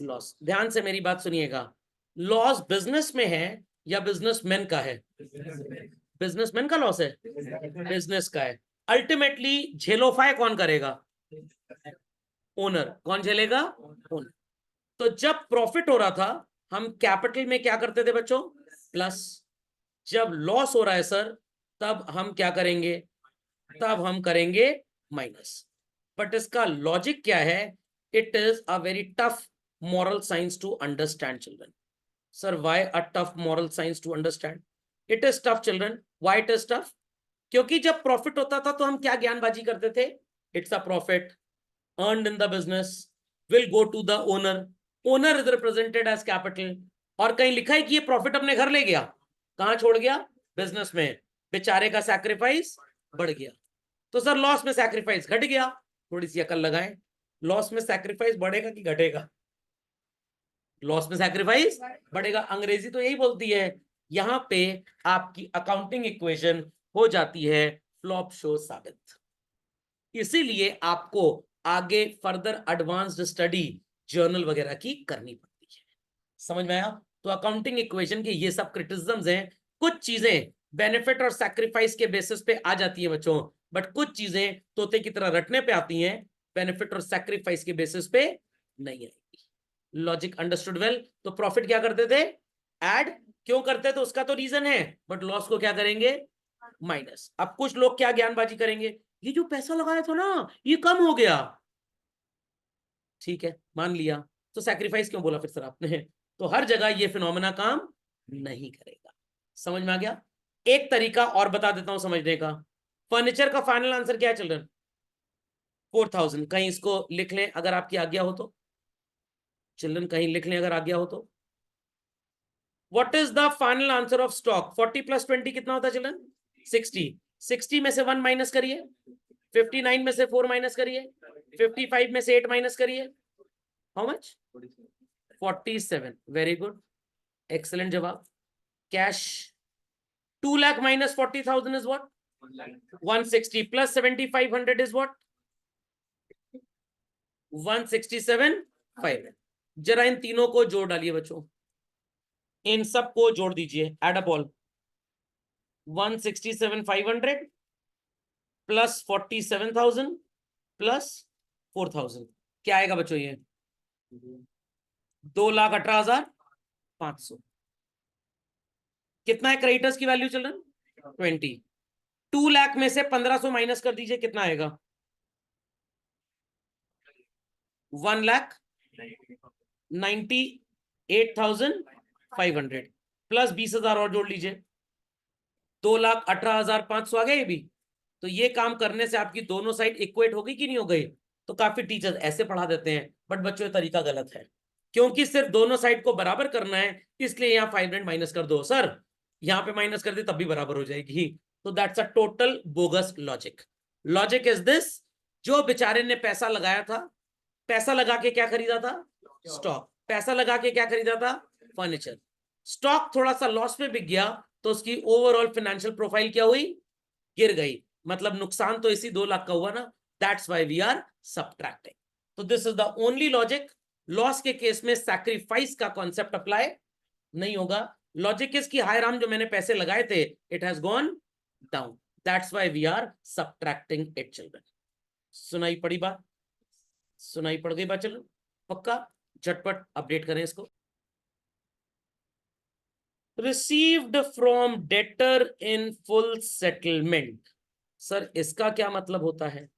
Speaker 1: Loss. ध्यान से मेरी बात सुनिएगा, लॉस बिजनेस में है या बिजनेसमैन का है? बिजनेसमैन का लॉस है, बिजनेस का है। अल्टीमेटली झेलोफाई कौन करेगा? ओनर। कौन झेलेगा? ओनर। तो जब प्रॉफिट हो रहा था हम कैपिटल में क्या करते थे बच्चों? प्लस। जब लॉस हो रहा है सर, तब हम क्या करेंगे? तब हम करेंगे माइनस। बट इसका लॉजिक क्या है? It is a very tough moral science to understand, children. Sir, why a tough moral science to understand? It is tough, children. Why it is tough? क्योंकि जब प्रॉफिट होता था तो हम क्या ज्ञानबाजी करते थे? It's a profit earned in the business will go to the owner. Owner is represented as capital. और कहीं लिखा है कि ये प्रॉफिट अपने घर ले गया, कहां छोड़ गया? बिजनेस में। बेचारे का सैक्रिफाइस बढ़ गया। तो सर लॉस में सैक्रिफाइस घट गया। थोड़ी सी अकल लगाएं, लॉस में सैक्रिफाइस बढ़ेगा कि घटेगा? लॉस में सैक्रिफाइस बढ़ेगा। अंग्रेजी तो यही बोलती है। यहां पे आपकी अकाउंटिंग इक्वेशन हो जाती है फ्लॉप शो साबित। इसीलिए आपको आगे फर्दर एडवांस्ड स्टडी जर्नल वगैरह की करनी पड़ती है। समझ में आया? तो अकाउंटिंग इक्वेशन के ये सब क्रिटिसिज्म्स हैं। कुछ चीजें बेनिफिट और सैक्रिफाइस के बेसिस पे आ जाती है बच्चों, बट कुछ चीजें तोते की तरह रटने पे आती हैं, बेनिफिट और सैक्रिफाइस के बेसिस पे नहीं आएगी। Logic understood well? तो प्रॉफिट क्या करते थे? ऐड। क्यों करते थे उसका तो रीजन है, बट लॉस को क्या करेंगे? माइनस। अब कुछ लोग क्या ज्ञानबाजी करेंगे, ये जो पैसा लगाया था ना ये कम हो गया। ठीक है, मान लिया, तो सैक्रिफाइस क्यों बोला फिर सर आपने? तो हर जगह ये फिनोमेना काम नहीं करेगा। समझ में आ गया? एक तरीका और बता देता हूं समझने का। फर्नीचर का फाइनल आंसर क्या है चिल्ड्रन? 4,000। कहीं इसको लिख लें अगर आपकी आज्ञा हो तो। चिल्ड्रन कहीं लिख लें अगर आज्ञा हो तो। What is the final answer of stock? 40 plus 20 कितना होता है चिल्ड्रन? 60। 60 में से 1 माइनस करिए, 59 में से 4 माइनस करिए, 55 में से 8 माइनस करिए। How much? 47। Very good, excellent जवाब। Cash 2 lakh minus 40,000 is what? 160 plus 7,500 is what? 167,500। जरा इन तीनों को जोड़ डालिए बच्चों, इन सब को जोड़ दीजिए। Add up all 167,500 plus 47,000 plus 4,000 क्या आएगा बच्चों? ये 2,18,500। कितना है क्रेडिटर्स की वैल्यू चिल्ड्रन? 20। 2 लाख में से 1,500 माइनस कर दीजिए, कितना आएगा? 1,98,500 प्लस 20,000 और जोड़ लीजिए, 2,18,500 आ गया ये भी। तो ये काम करने से आपकी दोनों साइड इक्वेट हो गई कि नहीं हो गई? तो काफी टीचर्स ऐसे पढ़ा देते हैं, बट बच्चों ये तरीका गलत है, क्योंकि सिर्फ दोनों साइड को बराबर करना है, इसलिए यहाँ 500 माइनस कर दो। सर यहाँ पे माइनस कर दे तब भी बराबर हो जाएगी। तो that's a total bogus logic. Logic is this, जो बेचारे ने पैसा लगाया था, पैसा लगा के क्या खरीदा था? स्टॉक। पैसा लगा के क्या खरीदा था? फर्नीचर। स्टॉक थोड़ा सा लॉस में बिक गया, तो उसकी ओवरऑल फाइनेंशियल प्रोफाइल क्या हुई? गिर गई। मतलब नुकसान तो इसी 2 लाख का हुआ ना। That's why we are subtracting. तो this is the only logic. Loss के केस में सैक्रिफाइस का कॉन्सेप्ट अप्लाई नहीं होगा। लॉजिक इज की हाय राम, जो मैंने पैसे लगाए थे it has gone down, that's why we are subtracting it children. सुनाई पड़ी बात? सुनाई पड़ गई बात? चलो पक्का झटपट अपडेट करें इसको। Received from debtor in full settlement. Sir इसका क्या मतलब होता है?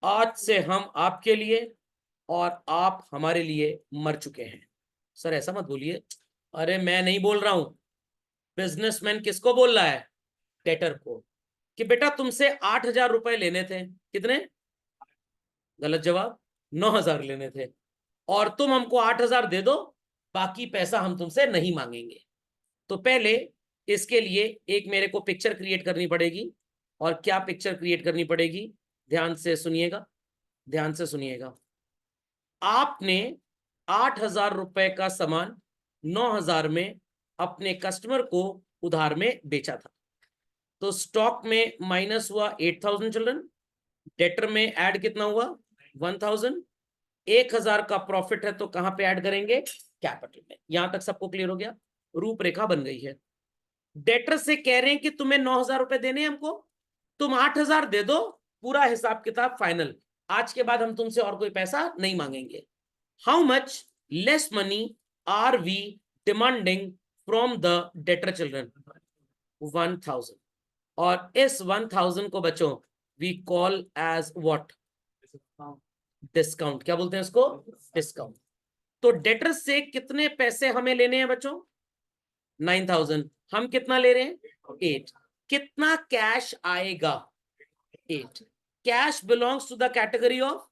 Speaker 1: आज से हम आपके लिए और आप हमारे लिए मर चुके हैं। सर ऐसा मत बोलिए। अरे मैं नहीं बोल रहा हूं, बिजनेसमैन किसको बोल रहा है? डेटर को कि बेटा तुमसे 8,000 रुपए लेने थे, कितने? गलत जवाब, 9,000 लेने थे, और तुम हमको 8,000 दे दो, बाकी पैसा हम तुमसे नहीं मांगेंगे। तो पहले इसके लिए एक मेरे को पिक्चर क्रिएट करनी पड़ेगी। और क्या पिक्चर क्रिएट करनी पड़ेगी? ध्यान से सुनिएगा, ध्यान से सुनिएगा। आपने 8,000 रुपए का सामान 9,000 में अपने कस्टमर को उधार में बेचा था। तो स्टॉक में माइनस हुआ 8,000 चिल्ड्रन, डेटर में ऐड कितना हुआ? 1,000। 1,000 का प्रॉफिट है तो कहां पे ऐड करेंगे? कैपिटल में। यहां तक सबको क्लियर हो गया? रूपरेखा बन गई है। डेटर से कह रहे हैं कि तुम्हें 9,000 रुपए देने हैं हमको, तुम 8,000 दे दो, पूरा हिसाब किताब फाइनल, आज के बाद हम तुमसे और कोई पैसा नहीं मांगेंगे। How much less money are we demanding from the debtor children? 1,000। और इस 1,000 को बच्चों we call as what? Discount. क्या बोलते हैं इसको? डिस्काउंट। तो डेटर से कितने पैसे हमें लेने हैं बच्चों? 9,000। हम कितना ले रहे हैं? 8। कितना कैश आएगा? 8। Cash belongs to the category of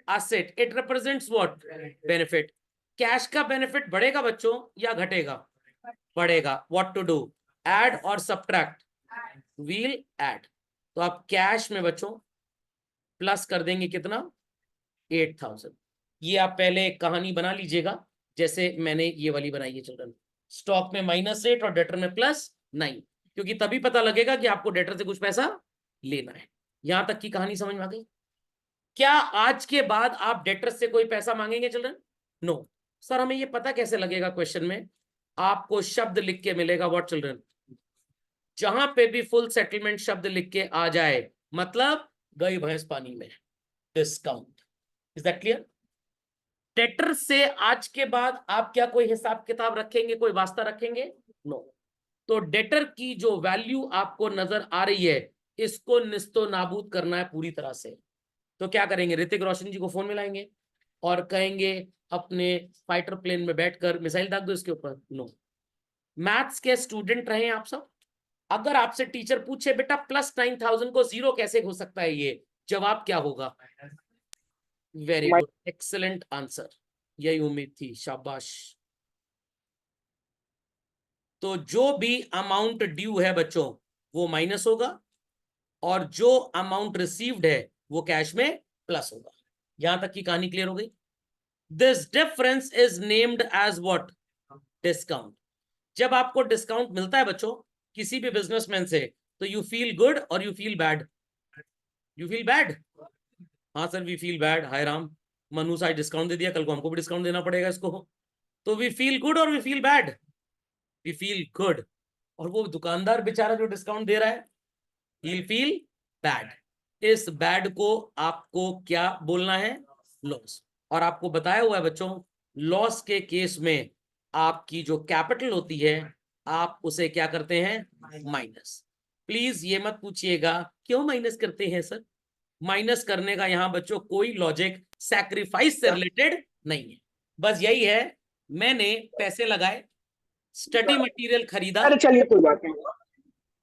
Speaker 1: asset, it represents what? Benefit. Cash का बेनिफिट बढ़ेगा बच्चों या घटेगा? बढ़ेगा। What to do? ऐड और सब्ट्रैक्ट? We'll add. तो आप कैश में बच्चों प्लस कर देंगे कितना? 8,000। ये आप पहले एक कहानी बना लीजिएगा जैसे मैंने ये वाली बनाई है चिल्ड्रन। स्टॉक में -8 और डेटर में +9, क्योंकि तभी पता लगेगा कि आपको डेटर से कुछ पैसा लेना है। यहां तक की कहानी समझ में आ गई? क्या आज के बाद आप डेटर से कोई पैसा मांगेंगे चिल्ड्रन? नो। सर हमें ये पता कैसे लगेगा? क्वेश्चन में आपको शब्द लिख के मिलेगा। What children? जहां पे भी फुल सेटलमेंट शब्द लिख के आ जाए मतलब गई भैंस पानी में, discount. Is that clear? Debtor से आज के बाद आप क्या कोई हिसाब किताब रखेंगे, कोई वास्ता रखेंगे? नो। तो डेटर की जो वैल्यू आपको नजर आ रही है, इसको निस्तो नाबूद करना है पूरी तरह से। तो क्या करेंगे? ऋतिक रोशन जी को फोन मिलाएंगे और कहेंगे अपने फाइटर प्लेन में बैठकर मिसाइल दाग दो इसके ऊपर? नो। मैथ्स के स्टूडेंट रहे आप सब, अगर आपसे टीचर पूछे बेटा +9,000 को 0 कैसे हो सकता है, ये जवाब क्या होगा? वेरी गुड, एक्सेलेंट आंसर, यही उम्मीद थी, शाबाश। तो जो भी अमाउंट ड्यू है बच्चों वो माइनस होगा, और जो अमाउंट रिसीव्ड है वो कैश में प्लस होगा। यहां तक की कहानी क्लियर हो गई? This difference is named as what? Discount. जब आपको डिस्काउंट मिलता है बच्चों किसी भी बिजनेसमैन से, तो यू फील गुड और you feel bad? You feel bad. हाँ सर वी फील बैड, हाय राम, मनु साहब डिस्काउंट दे दिया, कल को हमको भी डिस्काउंट देना पड़ेगा इसको। तो वी फील गुड और we feel bad? We feel good. और वो दुकानदार बेचारा जो डिस्काउंट दे रहा है, ही फील बैड। इस बैड को आपको क्या बोलना है? लॉस। और आपको बताया हुआ है बच्चों, लॉस के केस में आपकी जो कैपिटल होती है आप उसे क्या करते हैं? माइनस। प्लीज ये मत पूछिएगा क्यों माइनस करते हैं सर, माइनस करने का यहां बच्चों कोई लॉजिक सैक्रिफाइस से रिलेटेड नहीं है। बस यही है, मैंने पैसे लगाए, स्टडी मटेरियल खरीदा।
Speaker 3: अरे चलिए कोई बात नहीं,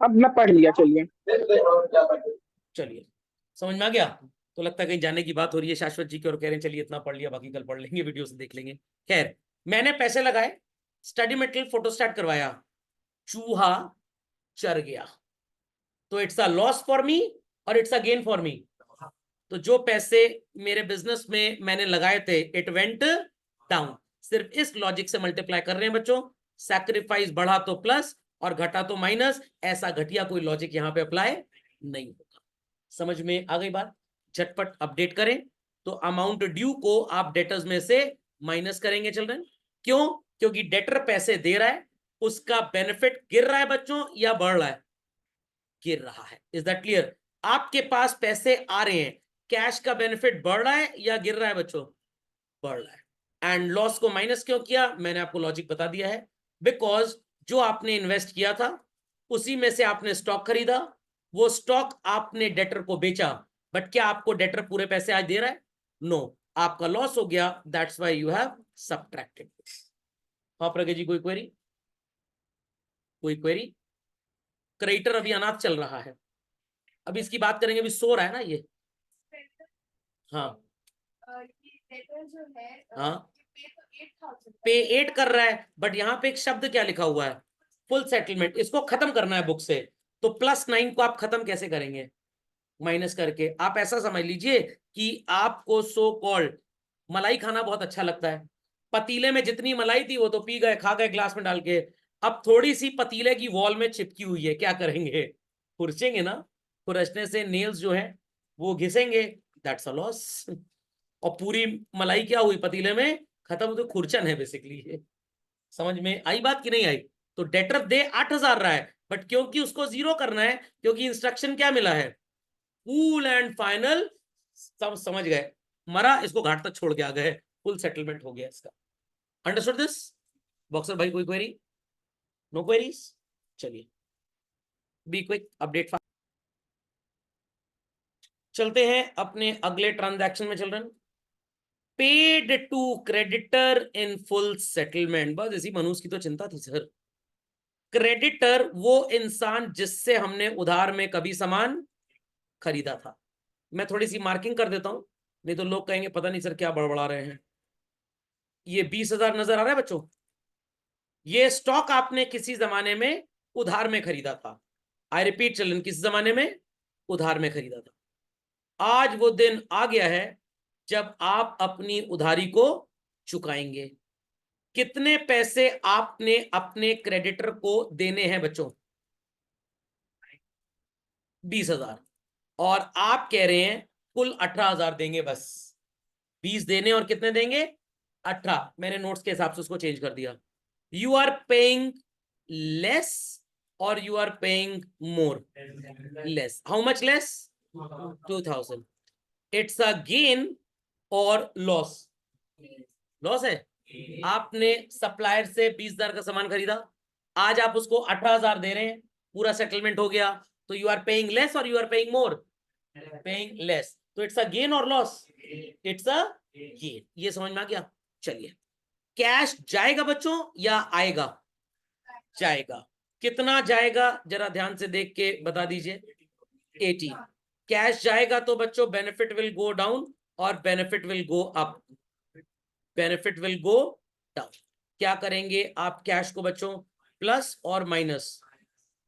Speaker 3: अब मैं पढ़ लिया, चलिए।
Speaker 1: चलिए समझ में आ गया? तो लगता है कहीं जाने की बात हो रही है शाश्वत जी की और कह रहे हैं चलिए इतना पढ़ लिया बाकी कल पढ़ लेंगे, वीडियो से देख लेंगे। खैर मैंने पैसे लगाए, स्टडी मटेरियल फोटोस्टैट करवाया, चूहा चर गया, तो it's a loss for me और it's a gain for me. तो जो पैसे मेरे बिजनेस में मैंने लगाए थे इट वेंट डाउन। सिर्फ इस लॉजिक से मल्टीप्लाई कर रहे हैं बच्चों, सैक्रिफाइस बढ़ा तो प्लस और घटा तो माइनस, ऐसा घटिया कोई लॉजिक यहां पे अप्लाई नहीं होगा। समझ में आ गई बात? झटपट अपडेट करें। तो अमाउंट ड्यू को आप डेटर्स में से माइनस करेंगे चिल्ड्रन। क्यों? क्योंकि डेटर पैसे दे रहा है, उसका बेनिफिट गिर रहा है बच्चों या बढ़ रहा है? गिर रहा है। Is that clear? आपके पास पैसे आ रहे हैं, कैश का बेनिफिट बढ़ रहा है या गिर रहा है बच्चों? बढ़ रहा है। एंड लॉस को माइनस क्यों किया? मैंने आपको लॉजिक बता दिया है, बिकॉज जो आपने इन्वेस्ट किया था उसी में से आपने स्टॉक खरीदा, वो स्टॉक आपने डेटर को बेचा, बट क्या आपको डेटर पूरे पैसे आज दे रहा है? नो, आपका लॉस हो गया, that's why you have subtracted. हाँ प्रज्ञा जी कोई क्वेरी? कोई क्वेरी? क्रेडिटर अभी अनाथ चल रहा है, अभी इसकी बात करेंगे, अभी सो रहा है ना ये। हाँ हाँ, पे 8 कर रहा है, बट यहाँ पे एक शब्द क्या लिखा हुआ है, फुल सेटलमेंट, इसको खत्म करना है बुक से। तो +9 को आप खत्म कैसे करेंगे, माइनस करके। आप ऐसा समझ लीजिए कि आपको सो कॉल्ड मलाई खाना बहुत अच्छा लगता है, पतीले में जितनी मलाई थी वो तो पी गए, खा गए ग्लास में डाल के, अब थोड़ी सी पतीले की वॉल में चिपकी हुई है, क्या करेंगे, खुरचेंगे ना, खुरचने से नेल्स जो है वो घिसेंगे, दैट्स अ लॉस। और पूरी मलाई क्या हुई, पतीले में खत्म, तो खुरचन है बेसिकली ये। समझ में आई बात कि नहीं आई। तो डेटर दे 8,000 रहा है, बट क्योंकि उसको 0 करना है, क्योंकि इंस्ट्रक्शन क्या मिला है, फुल एंड फाइनल, सब समझ गए, मरा, इसको घाट तक छोड़ के आ गए, फुल सेटलमेंट हो गया इसका। अंडरस्टूड दिस बॉक्सर भाई, कोई क्वेरी, नो क्वेरीज, चलिए बी क्विक अपडेट। चलते हैं अपने अगले ट्रांजैक्शन में, चल रहे हैं paid to creditor in full settlement. बस इसी मनुष्य की तो चिंता थी सर। क्रेडिटर वो इंसान जिससे हमने उधार में कभी सामान खरीदा था। मैं थोड़ी सी मार्किंग कर देता हूं, नहीं तो लोग कहेंगे पता नहीं सर क्या बड़बड़ा रहे हैं। ये 20,000 नजर आ रहा है बच्चों, ये स्टॉक आपने किसी जमाने में उधार में खरीदा था। आई रिपीट चिल्ड्रन, किस जमाने में, उधार में खरीदा था। आज वो दिन आ गया है जब आप अपनी उधारी को चुकाएंगे। कितने पैसे आपने अपने क्रेडिटर को देने हैं बच्चों, 20,000, और आप कह रहे हैं कुल 18,000 देंगे बस। 20 देने और कितने देंगे, 18। मैंने नोट्स के हिसाब से उसको चेंज कर दिया। यू आर पेइंग लेस और you are paying more, less. How much less, 2,000। It's a gain और लॉस, लॉस है। आपने सप्लायर से 20,000 का सामान खरीदा, आज आप उसको 18,000 दे रहे हैं, पूरा सेटलमेंट हो गया, तो यू आर पेइंग लेस और you are paying more, paying less. तो इट्स अ गेन और लॉस, इट्स अ गेन। ये समझ में आ गया। चलिए, कैश जाएगा बच्चों या आएगा, जाएगा। कितना जाएगा जरा ध्यान से देख के बता दीजिए, 80। कैश जाएगा तो बच्चों बेनिफिट विल गो डाउन और benefit will go up, benefit will go down. क्या करेंगे आप कैश को बच्चों, प्लस और माइनस,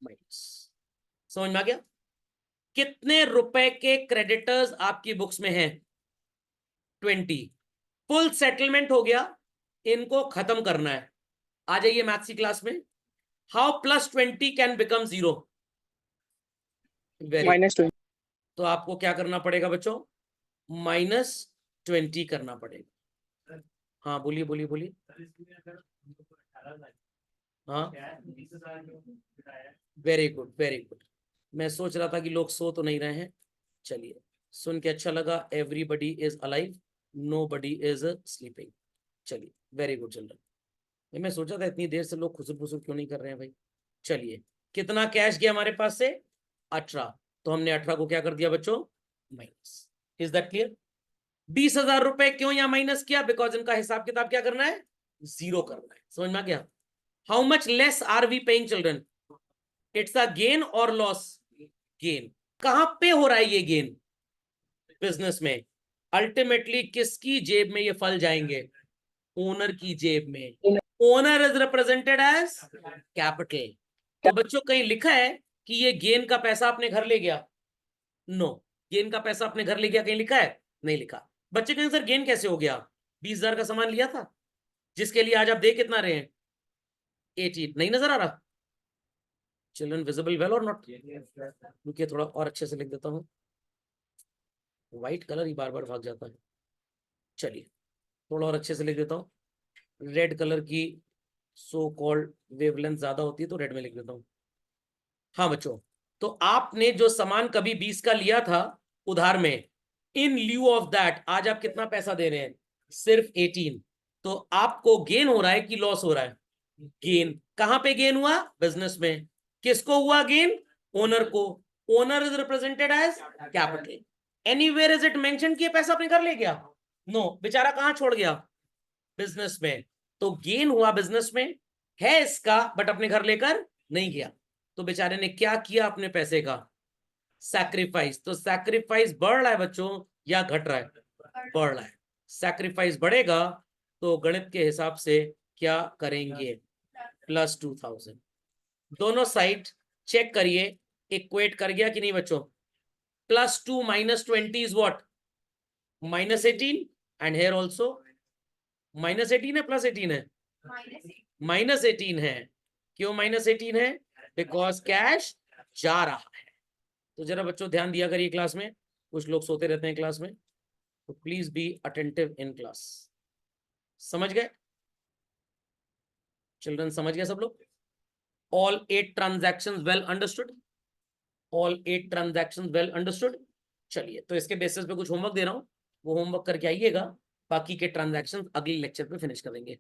Speaker 1: माइनस। समझ में आ गया। कितने रुपए के क्रेडिटर्स आपकी बुक्स में हैं, 20। फुल सेटलमेंट हो गया, इनको खत्म करना है। आ जाइए मैथ्स की क्लास में। How +20 can become 0, very.
Speaker 3: -20।
Speaker 1: तो आपको क्या करना पड़ेगा बच्चों, -20 करना पड़ेगा। हाँ बोलिए बोलिए बोलिए। हाँ वेरी गुड वेरी गुड। मैं सोच रहा था कि लोग सो तो नहीं रहे हैं। चलिए, सुन के अच्छा लगा, everybody is alive, nobody is sleeping. चलिए वेरी गुड चिल्ड्रन। मैं सोचा था इतनी देर से लोग खुसुर फुसुर क्यों नहीं कर रहे हैं भाई। चलिए, कितना कैश गया हमारे पास से, 18। तो हमने 18 को क्या कर दिया बच्चों, माइनस। Is that clear. 20,000 रुपए क्यों यहाँ माइनस किया, बिकॉज इनका हिसाब किताब क्या करना है, 0 करना है। समझ में आ गया। How much less are we paying children, it's a gain और लॉस, गेन। कहां पे हो रहा है ये गेन, बिजनेस में। अल्टीमेटली किसकी जेब में ये फल जाएंगे, ओनर की जेब में। Owner is represented as capital. तो बच्चों कहीं लिखा है कि ये गेन का पैसा अपने घर ले गया, नो। गेन का पैसा अपने घर ले गया कहीं लिखा है, नहीं लिखा। बच्चे कहें सर गेन कैसे हो गया, 20,000 का सामान लिया था जिसके लिए आज आप दे कितना रहे हैं, 18। नहीं नजर आ रहा चिल्ड्रन, विजिबल वेल और नॉट। रुकिए थोड़ा और अच्छे से लिख देता हूं, व्हाइट कलर ही बार बार भाग जाता है। चलिए थोड़ा और अच्छे से लिख देता हूँ। रेड कलर की सो कॉल्ड वेवलेंथ ज्यादा होती है तो रेड में लिख देता हूँ। हाँ बच्चों, तो आपने जो सामान कभी 20 का लिया था उधार में, इन ल्यू ऑफ दैट आज आप कितना पैसा दे रहे हैं, सिर्फ 18। तो आपको गेन हो रहा है कि लॉस हो रहा है, गेन। कहां पे गेन हुआ, बिजनेस में। किसको हुआ गेन, ओनर को। Owner is represented as capital. Anywhere is it mention कि पैसा अपने घर ले गया, नो। बेचारा कहां छोड़ गया, बिजनेस में। तो गेन हुआ बिजनेस में है इसका, बट अपने घर लेकर नहीं गया। तो बेचारे ने क्या किया अपने पैसे का, सैक्रिफाइस। तो सैक्रिफाइस बढ़ रहा है बच्चों या घट रहा है, बढ़ रहा है। सैक्रिफाइस बढ़ेगा तो गणित के हिसाब से क्या करेंगे, +2000। दोनों साइड चेक करिए इक्वेट कर गया कि नहीं बच्चों। +2 - 20 is what, -18, and here also -18 है, +18 है, -18 है। क्यों -18 है, बिकॉज कैश जा रहा है। तो जरा बच्चों ध्यान दिया करिए क्लास में, कुछ लोग सोते रहते हैं क्लास में, तो please be attentive in class. समझ गए चिल्ड्रन, समझ गए सब लोग? all 8 transactions well understood, all 8 transactions well understood। चलिए, तो इसके बेसिस पे कुछ होमवर्क दे रहा हूं, वो होमवर्क करके आइएगा, बाकी के ट्रांजैक्शंस अगले लेक्चर पे फिनिश करेंगे।